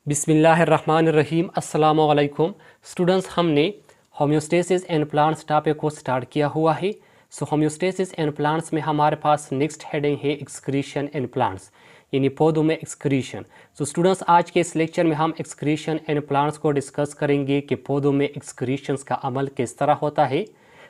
बिस्मिल्लाहिर्रहमानिर्रहीम। अस्सलामु अलैकुम स्टूडेंट्स, हमने होम्योस्टेसिस एंड प्लांट्स टॉपिक को स्टार्ट किया हुआ है। होम्योस्टेसिस एंड प्लांट्स में हमारे पास नेक्स्ट हेडिंग है एक्सक्रीशन एंड प्लांट्स, यानी पौधों में एक्सक्रीशन। स्टूडेंट्स, आज के इस लेक्चर में हम एक्सक्रीशन एंड प्लांट्स को डिस्कस करेंगे कि पौधों में एक्सक्रीशंस का अमल किस तरह होता है।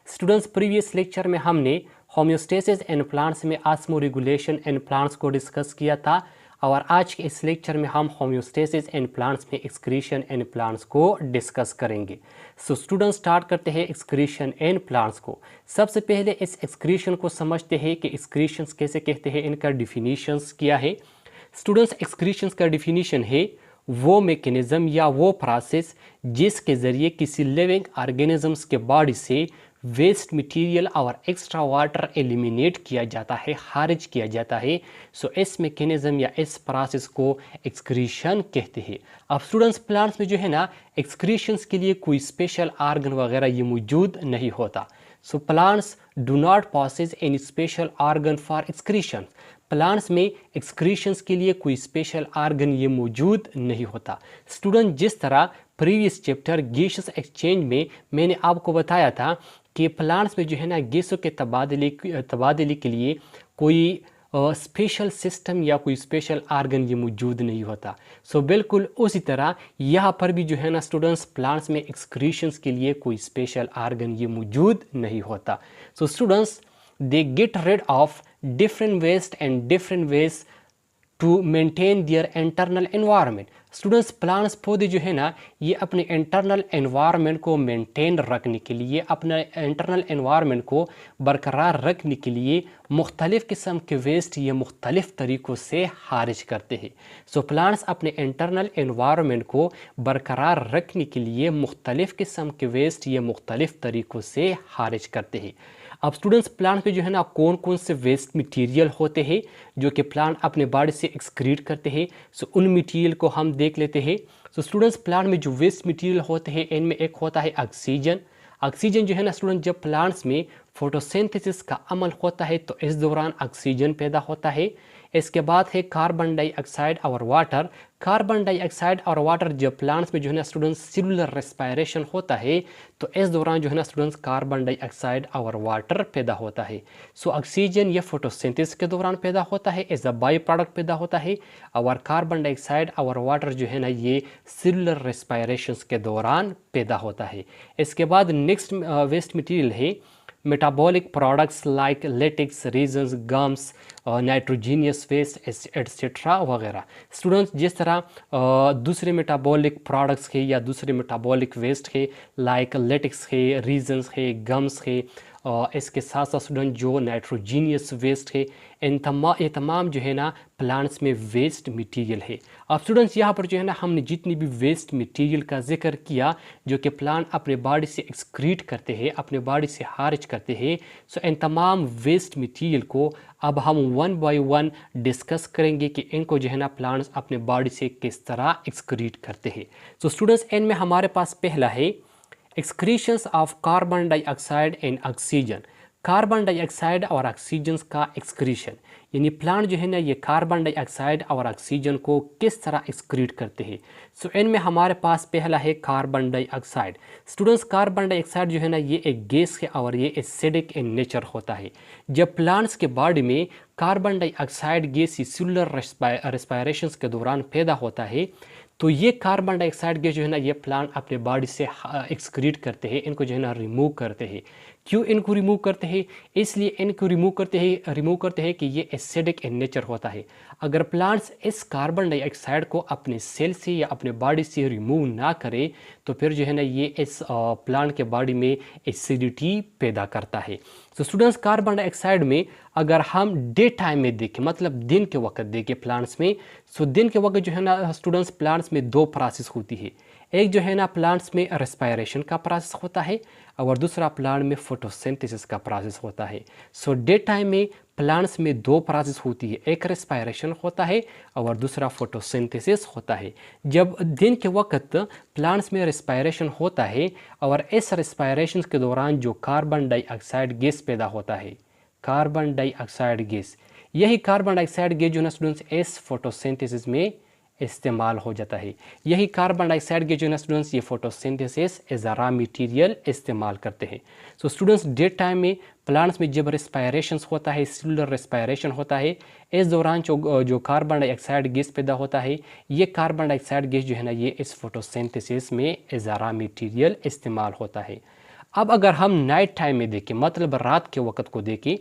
स्टूडेंट्स, प्रीवियस लेक्चर में हमने होम्योस्टेसिस एंड प्लांट्स में ऑस्मो रेगुलेशन एंड प्लांट्स को डिस्कस किया था, और आज के इस लेक्चर में हम होम्योस्टेसिस एंड प्लांट्स में एक्सक्रीशन एंड प्लांट्स को डिस्कस करेंगे। स्टूडेंट, स्टार्ट करते हैं एक्सक्रीशन एंड प्लांट्स को। सबसे पहले इस एक्सक्रीशन को समझते हैं कि एक्सक्रीशंस कैसे कहते हैं, इनका डिफिनीशंस क्या है। स्टूडेंट्स, एक्सक्रीशंस का डिफिनीशन है वो मैकेनिज्म या वो प्रोसेस जिसके ज़रिए किसी लिविंग ऑर्गेनिजम्स के बॉडी से वेस्ट मटेरियल और एक्स्ट्रा वाटर एलिमिनेट किया जाता है, खारिज किया जाता है। इस मैकेनिज्म या इस प्रोसेस को एक्सक्रीशन कहते हैं। अब स्टूडेंट्स, प्लांट्स में जो है ना, एक्सक्रीशंस के लिए कोई स्पेशल आर्गन वगैरह ये मौजूद नहीं होता। Plants do not possess any special organ for excretion. Plants में एक्सक्रीशंस के लिए कोई स्पेशल आर्गन ये मौजूद नहीं होता। स्टूडेंट, जिस तरह प्रीवियस चैप्टर गैसेस एक्सचेंज में मैंने आपको बताया था कि प्लांट्स में जो है ना, गैसों के तबादले के लिए कोई स्पेशल सिस्टम या कोई स्पेशल आर्गन ये मौजूद नहीं होता। बिल्कुल उसी तरह यहाँ पर भी जो है ना स्टूडेंट्स, प्लांट्स में एक्सक्रीशंस के लिए कोई स्पेशल आर्गन ये मौजूद नहीं होता। Students, they get rid of different waste and different ways to maintain their internal environment. Students, plants पौधे जो है ना, ये अपने इंटरनल एनवायरनमेंट को मेंटेन रखने के लिए, अपने इंटरनल एनवायरनमेंट को बरकरार रखने के लिए मुख्तलिफ़ किस्म के वेस्ट ये मुख्तलिफ़ तरीक़ों से खारिज करते हैं। प्लांट्स अपने इंटरनल एनवायरनमेंट को बरकरार रखने के लिए मुख्तलिफ़ किस्म के वेस्ट ये मुख्तलिफ़ तरीक़ों से खारिज करते हैं। अब स्टूडेंट्स, प्लांट में जो है ना, कौन कौन से वेस्ट मटेरियल होते हैं जो कि प्लांट अपने बॉडी से एक्सक्रीट करते हैं। उन मटेरियल को हम देख लेते हैं। स्टूडेंट्स, प्लांट में जो वेस्ट मटेरियल होते हैं, इनमें एक होता है ऑक्सीजन। ऑक्सीजन जो है ना स्टूडेंट, जब प्लांट्स में फोटोसिंथेसिस का अमल होता है तो इस दौरान ऑक्सीजन पैदा होता है। इसके बाद है कार्बन डाइऑक्साइड और वाटर। कार्बन डाइऑक्साइड और वाटर जब प्लांट्स में जो है ना स्टूडेंट्स सेलुलर रेस्पिरेशन होता है तो इस दौरान जो है ना स्टूडेंट्स कार्बन डाइऑक्साइड और वाटर पैदा होता है। ऑक्सीजन ये फोटोसिंथेसिस के दौरान पैदा होता है, एज अ बाई प्रोडक्ट पैदा होता है, और कार्बन डाइऑक्साइड और वाटर जो है ना ये सेलुलर रेस्पिरेशन के दौरान पैदा होता है। इसके बाद नेक्स्ट वेस्ट मटीरियल है metabolic products like latex, resins, gums, nitrogenous waste etcetera वगैरह। स्टूडेंट्स, जिस तरह दूसरे मेटाबॉलिक प्रोडक्ट्स है या दूसरे मेटाबॉलिक वेस्ट है लाइक लेटेक्स है, रीजन्स है, गम्स है, इसके साथ साथ स्टूडेंट जो नाइट्रोजीनियस वेस्ट है, ये तमाम जो है ना प्लांट्स में वेस्ट मटेरियल है। अब स्टूडेंट्स, यहाँ पर जो है ना हमने जितनी भी वेस्ट मटेरियल का जिक्र किया जो कि प्लांट अपने बॉडी से एक्सक्रीट करते हैं, अपने बॉडी से खारिज करते हैं, इन तमाम वेस्ट मटेरियल को अब हम वन बाय वन डिस्कस करेंगे कि इनको जो है ना प्लांट्स अपने बॉडी से किस तरह एक्सक्रीट करते हैं। स्टूडेंट्स, इनमें हमारे पास पहला है excretions of carbon dioxide and oxygen. Carbon dioxide और ऑक्सीजन का एक्सक्रीशन, यानी प्लांट जो है ना ये कार्बन डाइऑक्साइड और ऑक्सीजन को किस तरह एक्सक्रीट करते हैं। इनमें हमारे पास पहला है carbon dioxide. Students, carbon dioxide जो है ना ये एक गैस है और ये एसिडिक इन नेचर होता है। जब प्लांट्स के बॉडी में carbon dioxide gas cellular respiration के दौरान पैदा होता है तो ये कार्बन डाइऑक्साइड गैस जो है ना ये प्लांट अपने बॉडी से एक्सक्रीट करते हैं, इनको जो है ना रिमूव करते हैं। क्यों इनको रिमूव करते हैं? इसलिए इनको रिमूव करते हैं कि ये एसिडिक इन नेचर होता है। अगर प्लांट्स इस कार्बन डाइऑक्साइड को अपने सेल से या अपने बॉडी से रिमूव ना करे तो फिर जो है ना ये इस प्लांट के बॉडी में एसिडिटी पैदा करता है। स्टूडेंट्स, कार्बन डाइऑक्साइड में अगर हम डे टाइम में देखें, मतलब दिन के वक्त देखें प्लांट्स में, दिन के वक्त जो है ना स्टूडेंट्स प्लांट्स में दो प्रोसेस होती है। एक जो है ना प्लांट्स में रेस्पिरेशन का प्रोसेस होता है और दूसरा प्लांट में फोटोसिंथेसिस का प्रोसेस होता है। डे टाइम में प्लांट्स में दो प्रोसेस होती है, एक रेस्पिरेशन होता है और दूसरा फोटोसिंथेसिस होता है। जब दिन के वक्त प्लांट्स में रेस्पिरेशन होता है और इस रेस्पिरेशन के दौरान जो कार्बन डाइऑक्साइड गैस पैदा होता है, कार्बन डाइऑक्साइड गैस, यही कार्बन डाइऑक्साइड गैस जो है स्टूडेंट्स इस फोटोसिंथेसिस में इस्तेमाल हो जाता है। यही कार्बन डाइऑक्साइड के जो है ना स्टूडेंट्स ये photosynthesis as a raw material इस्तेमाल करते हैं। सो स्टूडेंट्स डे टाइम में प्लांट्स में जब रेस्पायरेशन होता है, सेलुलर रेस्पायरेशन होता है, इस दौरान जो कार्बन डाइऑक्साइड गैस पैदा होता है, ये कार्बन डाइऑक्साइड गैस जो है ना ये इस फोटोसिंथेसिस में एज अ रॉ मटेरियल इस्तेमाल होता है। अब अगर हम नाइट टाइम में देखें, मतलब रात के वक्त को देखें,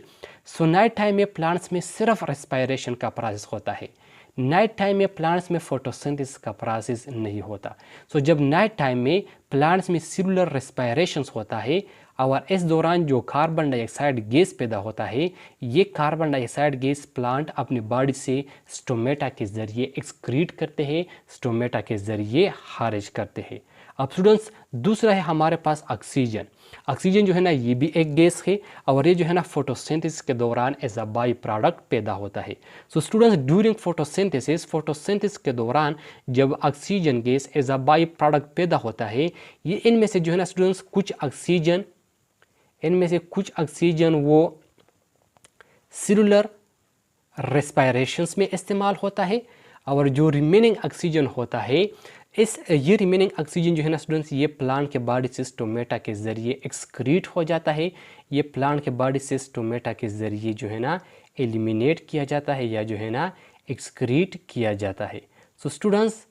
सो नाइट टाइम में प्लांट्स में सिर्फ रेस्पायरेशन का प्रोसेस होता है। नाइट टाइम में प्लांट्स में फोटोसिंथेसिस का प्रोसेस नहीं होता। सो जब नाइट टाइम में प्लांट्स में सेलुलर रेस्पायरेशन होता है और इस दौरान जो कार्बन डाइऑक्साइड गैस पैदा होता है, ये कार्बन डाइऑक्साइड गैस प्लांट अपनी बॉडी से स्टोमेटा के ज़रिए एक्सक्रीट करते हैं, स्टोमेटा के ज़रिए खारिज करते हैं। अब स्टूडेंट्स दूसरा है हमारे पास ऑक्सीजन। ऑक्सीजन जो है ना ये भी एक गैस है और ये जो है ना फोटोसिंथेसिस के दौरान एज अ बाई प्रोडक्ट पैदा होता है। सो स्टूडेंट्स ड्यूरिंग फोटोसिंथेसिस के दौरान जब oxygen gas as a by product पैदा होता है, ये इनमें से जो है ना स्टूडेंट्स कुछ ऑक्सीजन वो सेलुलर रेस्पायरेशंस में इस्तेमाल होता है और जो रिमेनिंग ऑक्सीजन होता है ये रिमेनिंग ऑक्सीजन जो है ना स्टूडेंट्स ये प्लांट के बॉडी से स्टोमेटा के ज़रिए एक्सक्रीट हो जाता है। ये प्लांट के बॉडी से स्टोमेटा के ज़रिए जो है ना एलिमिनेट किया जाता है या जो है ना एक्सक्रीट किया जाता है। सो स्टूडेंट्स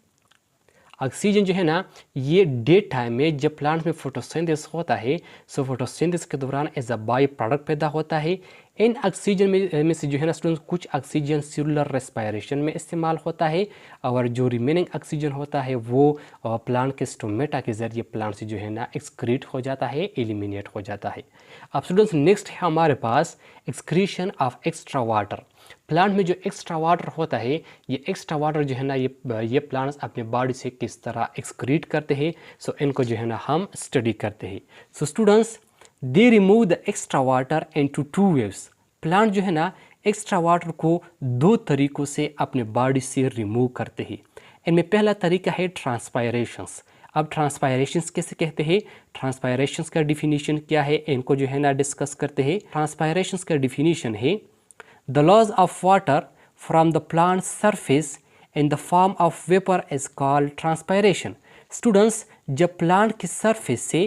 ऑक्सीजन जो है ना ये डे टाइम में जब प्लांट में फोटोसिंथेसिस होता है, सो फोटोसिंथेसिस के दौरान एज अ बाई प्रोडक्ट पैदा होता है। इन ऑक्सीजन में से जो है ना स्टूडेंट्स कुछ ऑक्सीजन सेलुलर रेस्पायरेशन में इस्तेमाल होता है और जो रिमेनिंग ऑक्सीजन होता है वो प्लांट के स्टोमेटा के ज़रिए प्लांट से जो है ना एक्सक्रीट हो जाता है, एलिमिनेट हो जाता है। अब स्टूडेंट्स नेक्स्ट है हमारे पास excretion of extra water. Plant में जो एक्स्ट्रा वाटर होता है, ये एक्स्ट्रा वाटर जो है ना ये प्लांट्स अपने बॉडी से किस तरह एक्सक्रीट करते हैं, सो इनको जो है ना हम स्टडी करते हैं। So students they remove the extra water into two waves. Plant जो है ना एक्स्ट्रा वाटर को दो तरीक़ों से अपने बॉडी से रिमूव करते हैं। इनमें पहला तरीका है ट्रांसपायरेशंस। अब ट्रांसपायरेशंस कैसे कहते हैं, ट्रांसपायरेशंस का डिफिनीशन क्या है, इनको जो है ना डिस्कस करते हैं। ट्रांसपायरेशंस का डिफिनीशन है The loss of water from the plant surface in the form of vapor is called transpiration. Students, जब प्लांट की सरफेस से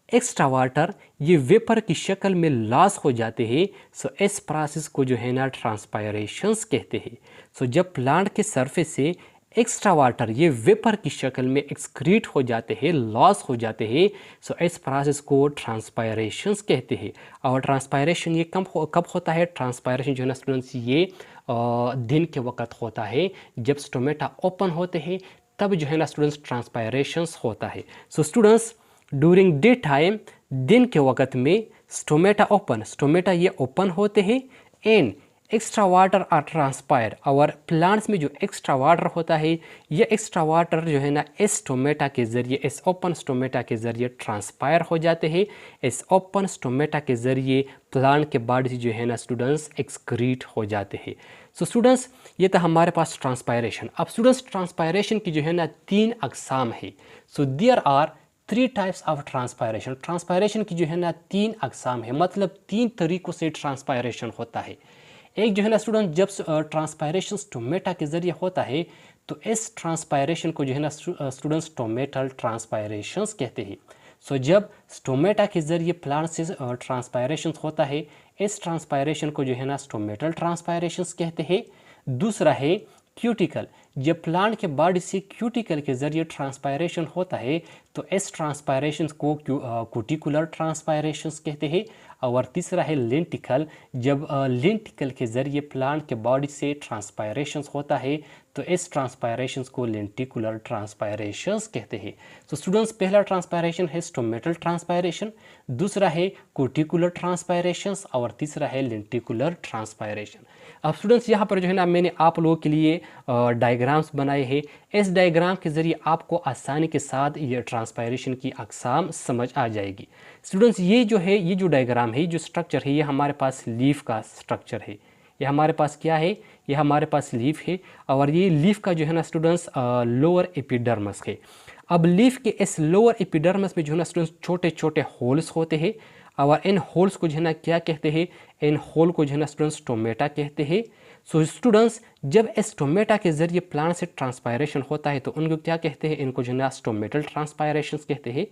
एक्स्ट्रा वाटर ये वेपर की शक्ल में लॉस हो जाते हैं, सो इस प्रोसेस को जो है ना ट्रांसपायरेशंस कहते हैं। सो जब प्लांट के सरफेस से एक्स्ट्रा वाटर ये वेपर की शक्ल में एक्सक्रीट हो जाते हैं, लॉस हो जाते हैं, सो इस प्रोसेस को ट्रांसपायरेशंस कहते हैं। और ट्रांसपायरेशन ये कब होता है, ट्रांसपायरेशन जो है ना स्टूडेंट्स ये दिन के वक्त होता है, जब स्टोमेटा ओपन होते हैं तब जो है ना स्टूडेंट्स ट्रांसपायरेशंस होता है। So students during day time दिन के वक्त में स्टोमेटा ये ओपन होते हैं and extra water are transpire. और प्लांट्स में जो एक्स्ट्रा वाटर होता है, ये एक्स्ट्रा वाटर जो है ना इस स्टोमेटा के ज़रिए, इस ओपन स्टोमेटा के ज़रिए ट्रांसपायर हो जाते हैं। इस ओपन स्टोमेटा के ज़रिए प्लांट के बॉडी से जो है ना स्टूडेंट्स एक्सक्रीट हो जाते हैं। सो स्टूडेंट्स ये था हमारे पास ट्रांसपायरेशन। अब स्टूडेंट्स ट्रांसपायरेशन की जो है ना 3 अक़साम है। So there are 3 types of transpiration. Transpiration की जो है ना 3 अक़साम है, मतलब 3 तरीक़ों से ट्रांसपायरेशन होता है। एक जो है ना स्टूडेंट जब ट्रांसपायरेशन स्टोमेटा के ज़रिए होता है तो इस ट्रांसपायरेशन को जो है ना स्टूडेंट्स स्टोमेटल ट्रांसपायरेशंस कहते हैं। सो जब स्टोमेटा के ज़रिए प्लांट से ट्रांसपायरेशन होता है, इस ट्रांसपायरेशन को जो है ना स्टोमेटल ट्रांसपायरेशंस कहते हैं। दूसरा है क्यूटिकल। जब प्लांट के बॉडी से क्यूटिकल के ज़रिए ट्रांसपायरेशन होता है तो इस ट्रांसपायरेशन को क्यूटिकुलर ट्रांसपायरेशंस कहते हैं। और तीसरा है लेंटिकल। जब लेंटिकल के ज़रिए प्लांट के बॉडी से ट्रांसपायरेशंस होता है तो इस ट्रांसपायरेशंस को लेंटिकुलर ट्रांसपायरेशंस कहते हैं। तो स्टूडेंट्स पहला ट्रांसपायरेशन है स्टोमेटल ट्रांसपायरेशन, दूसरा है क्यूटिकुलर ट्रांसपायरेशंस और तीसरा है लेंटिकुलर ट्रांसपायरेशन। अब स्टूडेंट्स यहाँ पर जो है ना मैंने आप लोगों के लिए डायग्राम्स बनाए हैं। इस डायग्राम के ज़रिए आपको आसानी के साथ ये ट्रांसपायरेशन की अक़साम समझ आ जाएगी। स्टूडेंट्स ये जो डायग्राम है, जो स्ट्रक्चर है, ये हमारे पास लीफ का स्ट्रक्चर है। ये हमारे पास क्या है, ये हमारे पास लीफ है और ये लीफ का जो है ना स्टूडेंट्स लोअर एपिडर्मस है। अब लीफ के इस लोअर एपिडर्मस में जो है ना स्टूडेंट्स छोटे छोटे होल्स होते हैं और इन होल्स को जो है ना क्या कहते हैं, इन होल को जो है ना स्टूडेंट्स स्टोमेटा कहते हैं। सो स्टूडेंट्स, जब स्टोमेटा के ज़रिए प्लांट से ट्रांसपायरेशन होता है तो उनको क्या कहते हैं, इनको जो है ना स्टोमेटल ट्रांसपायरेशन कहते हैं।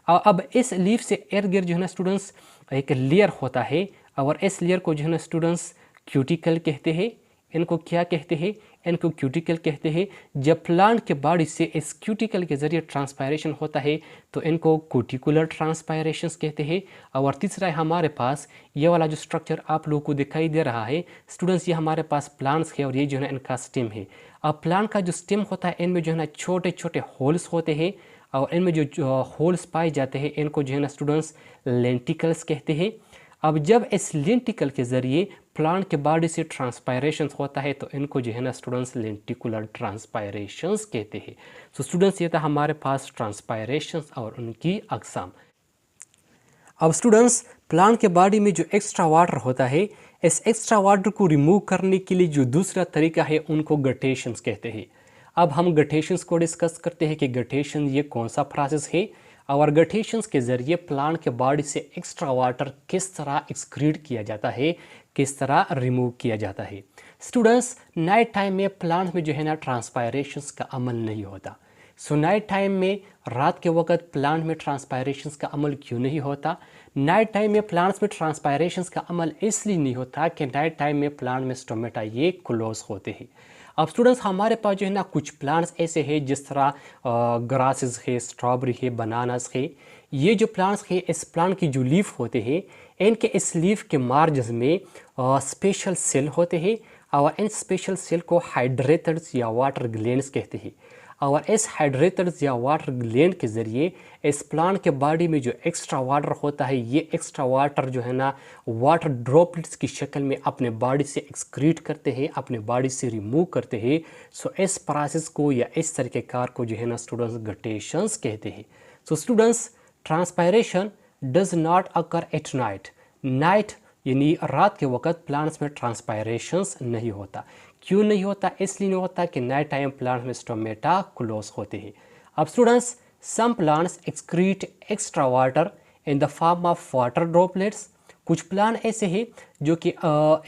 अब इस लीफ से इर्द गिर्द जो है ना स्टूडेंट्स एक लेयर होता है, और इस लेयर को जो है ना स्टूडेंट्स क्यूटिकल कहते हैं। इनको क्या कहते हैं, इनको क्यूटिकल कहते हैं। जब प्लांट के बॉडी से इस क्यूटिकल के ज़रिए ट्रांसपायरेशन होता है तो इनको कोटिकुलर ट्रांसपायरेशन कहते हैं। और तीसरा है हमारे पास ये वाला जो स्ट्रक्चर आप लोगों को दिखाई दे रहा है स्टूडेंट्स, ये हमारे पास प्लांट्स है और ये जो है ना इनका स्टेम है। अब प्लांट का जो स्टेम होता है इनमें जो है ना छोटे छोटे होल्स होते हैं, और इनमें जो होल्स पाए जाते हैं इनको जो है ना स्टूडेंट्स लेंटिकल्स कहते हैं। अब जब इस लेंटिकल के ज़रिए प्लांट के बॉडी से ट्रांसपायरेशन होता है तो इनको जो है ना स्टूडेंट्स लेंटिकुलर ट्रांसपायरेशंस कहते हैं। सो स्टूडेंट्स, ये था हमारे पास ट्रांसपायरेशंस और उनकी अक़साम। अब स्टूडेंट्स, प्लांट के बॉडी में जो एक्स्ट्रा वाटर होता है, इस एक्स्ट्रा वाटर को रिमूव करने के लिए जो दूसरा तरीका है उनको गटेशंस कहते हैं। अब हम गटेशंस को डिस्कस करते हैं कि गटेशन ये कौन सा प्रोसेस है, और गटेशंस के ज़रिए प्लांट के बॉडी से एक्स्ट्रा वाटर किस तरह एक्सक्रीट किया जाता है, किस तरह रिमूव किया जाता है। स्टूडेंट्स, नाइट टाइम में प्लांट में जो है ना ट्रांसपायरेशंस का अमल नहीं होता। सो नाइट टाइम में, रात के वक्त प्लांट में ट्रांसपायरेशंस का अमल क्यों नहीं होता? नाइट टाइम में प्लांट्स में ट्रांसपायरेशंस का अमल इसलिए नहीं होता कि नाइट टाइम में प्लांट में स्टोमेटा ये क्लोज होते हैं। अब स्टूडेंट्स, हमारे पास जो है ना कुछ प्लांट्स ऐसे हैं जिस तरह ग्रासेस है, स्ट्रॉबेरी है, बनानास है। ये जो प्लांट्स है, इस प्लांट की जो लीफ होते हैं इनके इस लीफ के मार्जिन में स्पेशल सेल होते हैं, और इन स्पेशल सेल को हाइड्रेटर्स या वाटर ग्लैंड्स कहते हैं। और इस हाइड्रेटर्स या वाटर ग्लैंड के ज़रिए इस प्लांट के बॉडी में जो एक्स्ट्रा वाटर होता है, ये एक्स्ट्रा वाटर जो है ना वाटर ड्रॉपलेट्स की शक्ल में अपने बॉडी से एक्सक्रीट करते हैं, अपने बॉडी से रिमूव करते हैं। सो इस प्रोसेस को या इस तरीक़ेकार को जो है ना स्टूडेंट्स गटेशंस कहते हैं। So students, transpiration does not occur at night. Night यानी रात के वक्त प्लांट्स में ट्रांसपायरेशंस नहीं होता। क्यों नहीं होता? इसलिए नहीं होता कि नाइट टाइम प्लांट्स में स्टोमेटा क्लोज होते हैं। अब students, some plants excrete extra water in the form of water droplets. कुछ प्लांट ऐसे हैं जो कि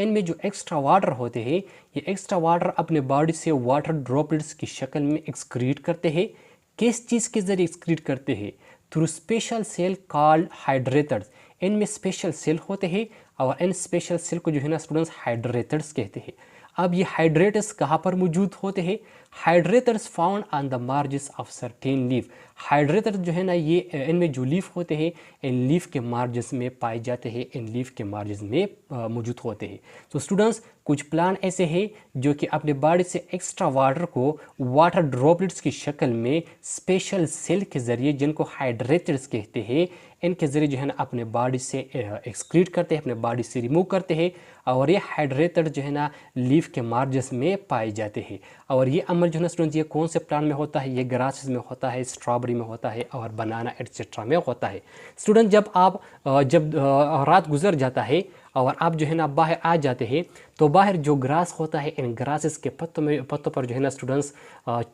इनमें जो एक्स्ट्रा वाटर होते हैं, ये एक्स्ट्रा वाटर अपने बॉडी से वाटर ड्रॉपलेट्स की शक्ल में एक्सक्रीट करते हैं। किस चीज़ के ज़रिए एक्सक्रीट करते हैं? थ्रू स्पेशल सेल कॉल्ड हाइड्रेटर्स। इनमें स्पेशल सेल होते हैं, और इन स्पेशल सेल को जो है ना स्टूडेंट्स हाइड्रेटर्स कहते हैं। अब ये हाइड्रेटर्स कहाँ पर मौजूद होते हैं? हाइड्रेटर्स found on the merges of certain leaf. Hydrator जो है ना ये इनमें जो लीफ होते हैं इन लीफ के मार्जिस में पाए जाते हैं, इन लीफ के मार्जिस में मौजूद होते हैं। तो स्टूडेंट्स, कुछ प्लांट ऐसे हैं जो कि अपने बॉडी से एक्स्ट्रा वाटर को वाटर ड्रॉपलेट्स की शक्ल में स्पेशल सेल के ज़रिए, जिनको हाइड्रेटर्स कहते हैं, इनके ज़रिए जो है ना अपने बॉडी से एक्सक्रीट करते हैं, अपने बॉडी से रिमूव करते हैं। और ये हाइड्रेटर जो है ना लीफ के मार्जिस में पाए जाते हैं। और ये अमल जो है ना स्टूडेंट्स, ये कौन से प्लांट में होता है? ये ग्रासेस में होता है, स्ट्रॉबेरी में होता है, और बनाना एटसेट्रा में होता है। स्टूडेंट, जब रात गुजर जाता है और आप जो है ना बाहर आ जाते हैं तो बाहर जो ग्रास होता है, इन ग्रासेस के पत्तों पर जो है ना स्टूडेंट्स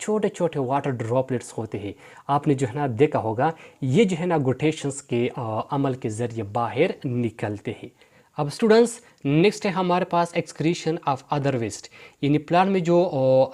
छोटे छोटे वाटर ड्रॉपलेट्स होते हैं। आपने जो है ना देखा होगा, ये जो है ना गटेशंस के अमल के ज़रिए बाहर निकलते हैं। अब स्टूडेंट्स, नेक्स्ट है हमारे पास एक्सक्रीशन ऑफ अदर वेस्ट। यानी प्लांट में जो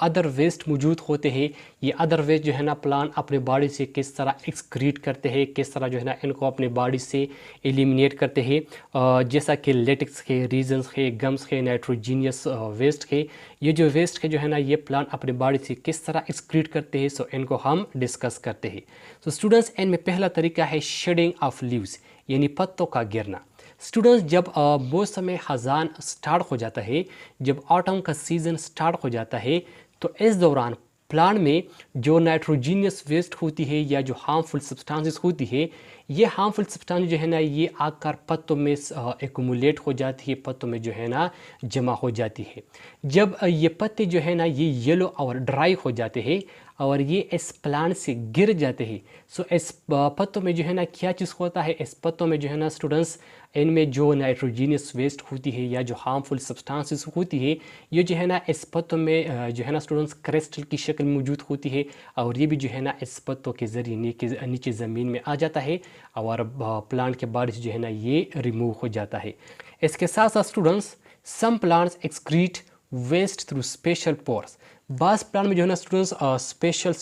अदर वेस्ट मौजूद होते हैं, ये अदर वेस्ट जो है ना प्लांट अपने बॉडी से किस तरह एक्सक्रीट करते हैं, किस तरह जो है ना इनको अपने बॉडी से एलिमिनेट करते हैं। जैसा कि लेटेक्स है, रीजन्स है, गम्स है, नाइट्रोजीनियस वेस्ट है। ये जो वेस्ट है जो है ना ये प्लांट अपने बॉडी से किस तरह एक्सक्रीट करते हैं, सो इनको हम डिस्कस करते हैं। सो स्टूडेंट्स, इनमें पहला तरीका है शेडिंग ऑफ लीव्स, यानी पत्तों का गिरना। स्टूडेंट्स, जब मौसम ख़ज़ान स्टार्ट हो जाता है, जब ऑटम का सीज़न स्टार्ट हो जाता है, तो इस दौरान प्लांट में जो नाइट्रोजीनियस वेस्ट होती है या जो हार्मफुल सब्सटेंसेस होती है, ये हार्मफुल सब्सटेंस जो है ना ये आकर पत्तों में एक्यूमुलेट हो जाती है, पत्तों में जो है ना जमा हो जाती है। जब ये पत्ते जो है ना ये येलो और ड्राई हो जाते हैं और ये इस प्लांट से गिर जाते हैं, सो इस पत्तों में जो है ना क्या चीज़ होता है? इस पत्तों में जो है ना स्टूडेंट्स, इनमें जो नाइट्रोजीनियस वेस्ट होती है या जो हार्मफुल सब्सटेंसेस होती है, ये जो है ना इस पत्तों में जो है ना स्टूडेंट्स क्रिस्टल की शक्ल में मौजूद होती है, और ये भी जो है ना इस पत्तों के ज़रिए नीचे ज़मीन में आ जाता है और प्लांट के बाद जो है ना ये रिमूव हो जाता है। इसके साथ साथ students, some plants excrete waste through special pores. बास प्लांट में जो है ना स्टूडेंट्स स्पेशल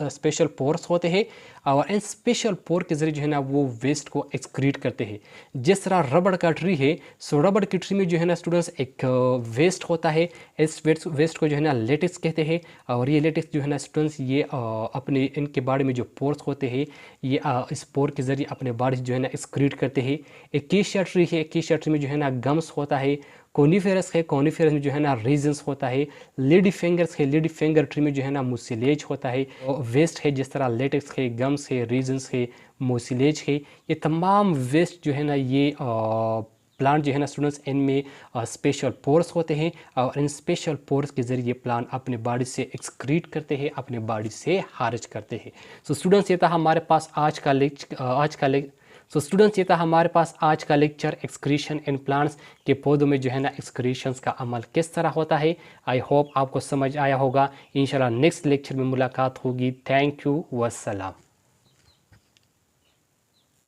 स्पेशल पोर्स होते हैं और इन स्पेशल पोर के ज़रिए जो है ना वो वेस्ट को एक्सक्रीट करते हैं। जिस तरह रबड़ का ट्री है, सो रबड़ की ट्री में जो है ना स्टूडेंट्स एक वेस्ट होता है। इस वेस्ट को जो है ना लेटेक्स कहते हैं और ये लेटेक्स जो है ना स्टूडेंट्स ये अपने इनके बॉडी में जो पोर्स होते हैं ये इस पोर के ज़रिए अपने बॉडी जो है ना एक्सक्रीट करते हैं। एकेशिया ट्री है, एकेशिया ट्री में जो है ना गम्स होता है। कोनीफेरस है, कोनीफेरस में जो है ना रीजन्स होता है। लेडी फिंगर्स है, लेडी फिंगर ट्री में जो है ना मुसिलेज होता है। वेस्ट है जिस तरह लेटेक्स है, गम्स है, रीजन्स है, मुसिलेज है, ये तमाम वेस्ट जो है ना ये प्लांट जो है ना स्टूडेंट्स इनमें स्पेशल पोर्स होते हैं और इन स्पेशल पोर्स के ज़रिए प्लांट अपने बॉडी से एक्सक्रीट करते हैं, अपने बॉडी से खारिज करते हैं। सो स्टूडेंट्स ये था हमारे पास आज का लेक्चर एक्सक्रीशन इन प्लांट्स के पौधों में जो है ना एक्सक्रीशंस का अमल किस तरह होता है। आई होप आपको समझ आया होगा। इंशाल्लाह नेक्स्ट लेक्चर में मुलाकात होगी। Thank you, वस्सलाम।